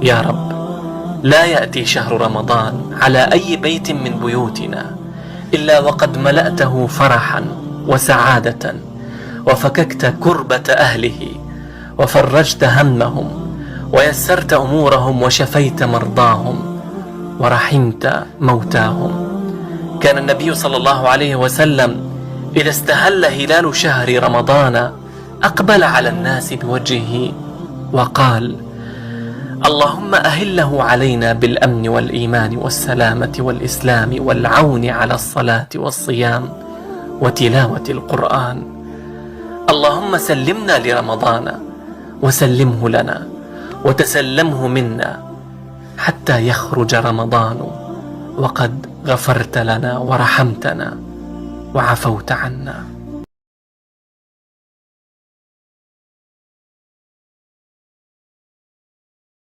يا رب، لا يأتي شهر رمضان على أي بيت من بيوتنا إلا وقد ملأته فرحا وسعادة، وفككت كربة أهله، وفرجت همهم، ويسرت أمورهم، وشفيت مرضاهم، ورحمت موتاهم. كان النبي صلى الله عليه وسلم إذا استهل هلال شهر رمضان أقبل على الناس بوجهه وقال: اللهم أهله علينا بالأمن والإيمان والسلامة والإسلام والعون على الصلاة والصيام وتلاوة القرآن. اللهم سلمنا لرمضان وسلمه لنا وتسلمه منا حتى يخرج رمضان وقد غفرت لنا ورحمتنا وعفوت عنا.